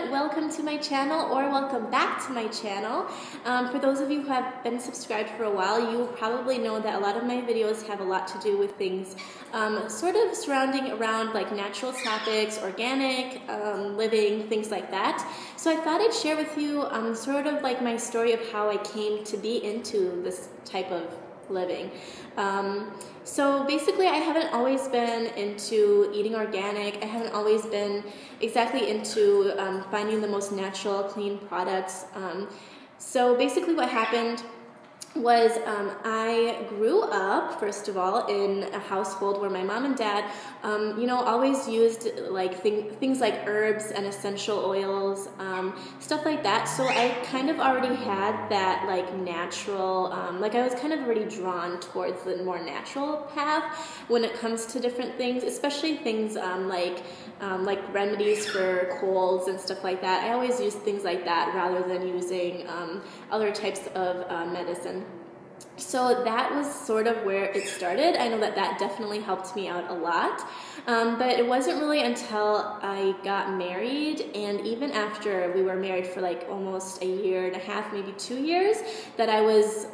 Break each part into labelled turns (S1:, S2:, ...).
S1: welcome to my channel, or welcome back to my channel. For those of you who have been subscribed for a while, you probably know that a lot of my videos have a lot to do with things sort of surrounding around like natural topics, organic living, things like that. So I thought I'd share with you sort of like my story of how I came to be into this type of living. So basically I haven't always been into eating organic. I haven't always been exactly into finding the most natural, clean products. So basically what happened was I grew up, first of all, in a household where my mom and dad, always used like things like herbs and essential oils, stuff like that. So I kind of already had that like natural, like I was kind of already drawn towards the more natural path when it comes to different things, especially things like remedies for colds and stuff like that. I always use things like that rather than using other types of medicine. So that was sort of where it started. I know that that definitely helped me out a lot, but it wasn't really until I got married, and even after we were married for like almost a year and a half, maybe 2 years, that I was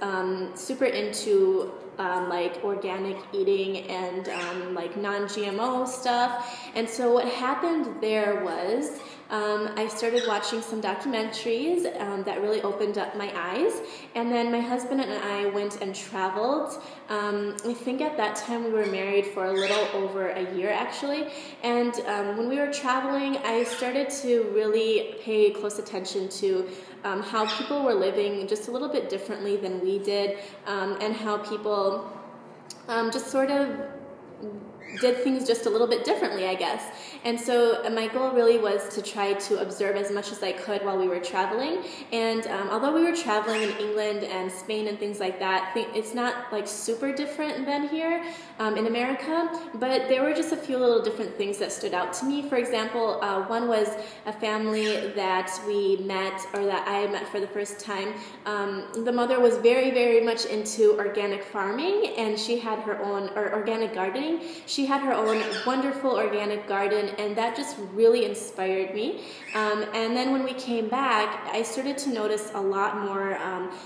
S1: super into like organic eating and like non-GMO stuff. And so what happened there was I started watching some documentaries that really opened up my eyes, and then my husband and I went and traveled. I think at that time we were married for a little over a year actually, and when we were traveling I started to really pay close attention to how people were living just a little bit differently than we did, and how people just sort of did things just a little bit differently, I guess. And so my goal really was to try to observe as much as I could while we were traveling. And although we were traveling in England and Spain and things like that, it's not like super different than here in America, but there were just a few little different things that stood out to me. For example, one was a family that we met, or that I met for the first time. The mother was very, very much into organic farming, and she had her own, or organic gardening. She had her own wonderful organic garden, and that just really inspired me. And then when we came back, I started to notice a lot more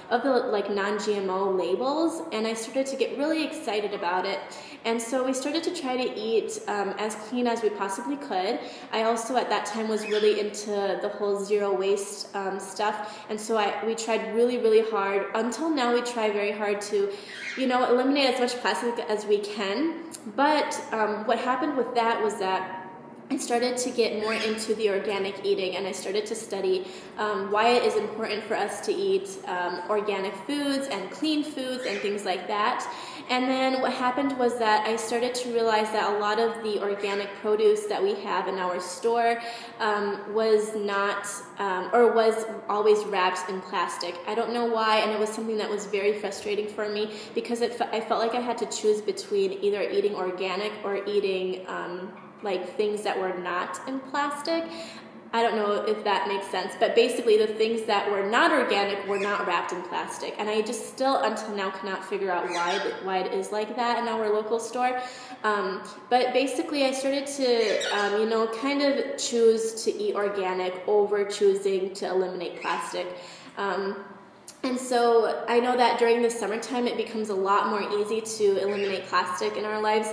S1: of the like non-GMO labels, and I started to get really excited about it. And so we started to try to eat as clean as we possibly could. I also at that time was really into the whole zero waste stuff, and so we tried really, really hard. Until now we try very hard to, eliminate as much plastic as we can. But what happened with that was that I started to get more into the organic eating, and I started to study why it is important for us to eat organic foods and clean foods and things like that. And then what happened was that I started to realize that a lot of the organic produce that we have in our store was not, or was always wrapped in plastic. I don't know why, and it was something that was very frustrating for me, because I felt like I had to choose between either eating organic or eating like things that were not in plastic. I don't know if that makes sense, but basically the things that were not organic were not wrapped in plastic, and I just still until now cannot figure out why it is like that in our local store. But basically I started to kind of choose to eat organic over choosing to eliminate plastic. And so I know that during the summertime it becomes a lot more easy to eliminate plastic in our lives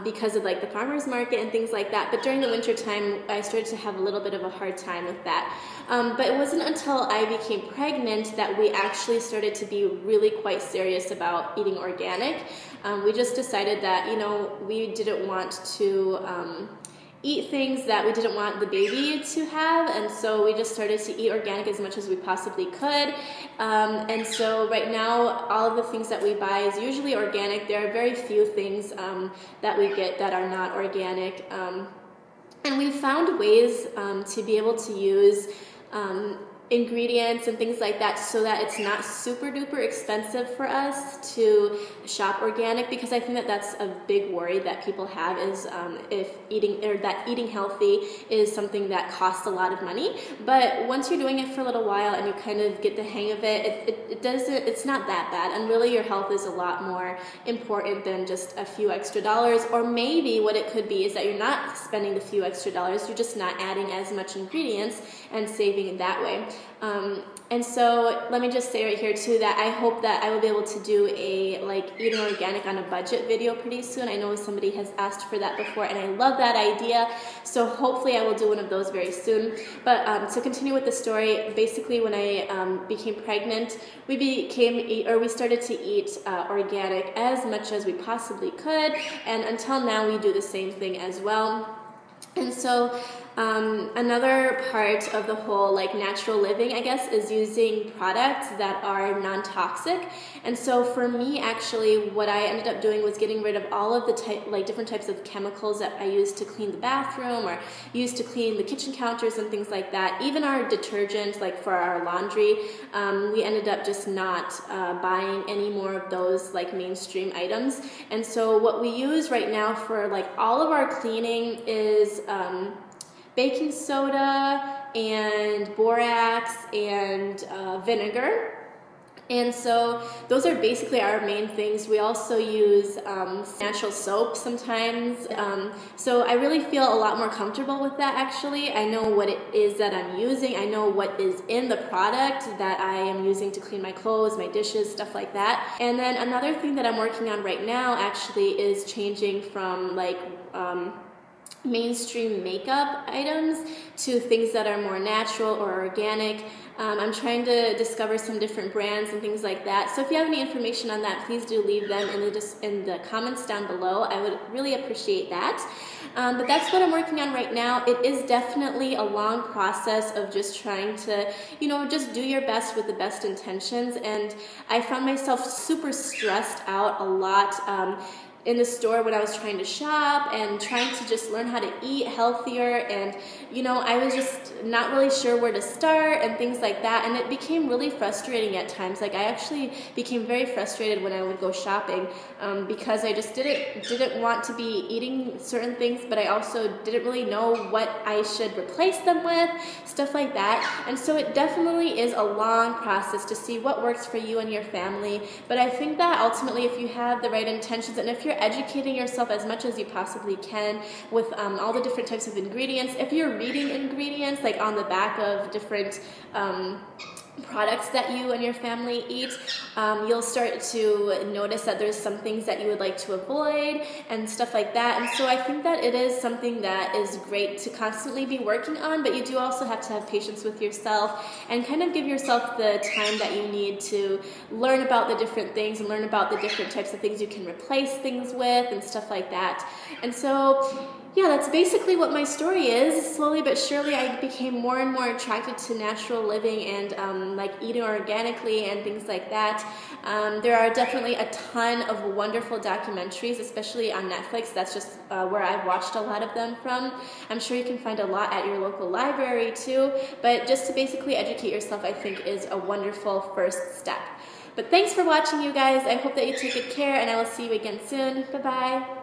S1: because of like the farmers market and things like that. But during the winter time I started to have a little bit of a hard time with that. But it wasn't until I became pregnant that we actually started to be really quite serious about eating organic. We just decided that, we didn't want to eat things that we didn't want the baby to have, and so we just started to eat organic as much as we possibly could. And so right now all of the things that we buy is usually organic. There are very few things that we get that are not organic, and we found ways to be able to use ingredients and things like that, so that it's not super duper expensive for us to shop organic, because I think that that's a big worry that people have, is if eating healthy is something that costs a lot of money. But once you're doing it for a little while and you kind of get the hang of it's not that bad, and really your health is a lot more important than just a few extra dollars. Or maybe what it could be is that you're not spending the few extra dollars, you're just not adding as much ingredients and saving it that way. And so let me just say right here too that I hope that I will be able to do a eating organic on a budget video pretty soon. I know somebody has asked for that before, and I love that idea, so hopefully I will do one of those very soon. But to continue with the story, basically when I became pregnant, we started to eat organic as much as we possibly could, and until now we do the same thing as well. And so another part of the whole natural living, I guess, is using products that are non-toxic. And so for me, actually, what I ended up doing was getting rid of all of the different types of chemicals that I used to clean the bathroom or used to clean the kitchen counters and things like that. Even our detergent, for our laundry, we ended up just not buying any more of those mainstream items. And so what we use right now for all of our cleaning is baking soda and borax and vinegar. And so those are basically our main things. We also use natural soap sometimes. So I really feel a lot more comfortable with that, actually. I know what it is that I'm using. I know what is in the product that I am using to clean my clothes, my dishes, stuff like that. And then another thing that I'm working on right now actually is changing from mainstream makeup items to things that are more natural or organic. I'm trying to discover some different brands and things like that. So if you have any information on that, please do leave them in the comments down below. I would really appreciate that. But that's what I'm working on right now. It is definitely a long process of just trying to, just do your best with the best intentions. And I found myself super stressed out a lot in the store when I was trying to shop and trying to just learn how to eat healthier, and I was just not really sure where to start and things like that, and it became really frustrating at times. I actually became very frustrated when I would go shopping because I just didn't want to be eating certain things, but I also didn't really know what I should replace them with, stuff like that. And so it definitely is a long process to see what works for you and your family. But I think that ultimately, if you have the right intentions and if you're educating yourself as much as you possibly can with all the different types of ingredients, if you're reading ingredients on the back of different products that you and your family eat, you'll start to notice that there's some things that you would like to avoid and stuff like that. And so I think that it is something that is great to constantly be working on, but you do also have to have patience with yourself and kind of give yourself the time that you need to learn about the different things and learn about the different types of things you can replace things with and stuff like that. And so yeah, that's basically what my story is. Slowly but surely, I became more and more attracted to natural living and eating organically and things like that. There are definitely a ton of wonderful documentaries, especially on Netflix. That's just where I've watched a lot of them from. I'm sure you can find a lot at your local library too, but just to basically educate yourself, I think, is a wonderful first step. But thanks for watching, you guys. I hope that you take good care, and I will see you again soon. Bye-bye.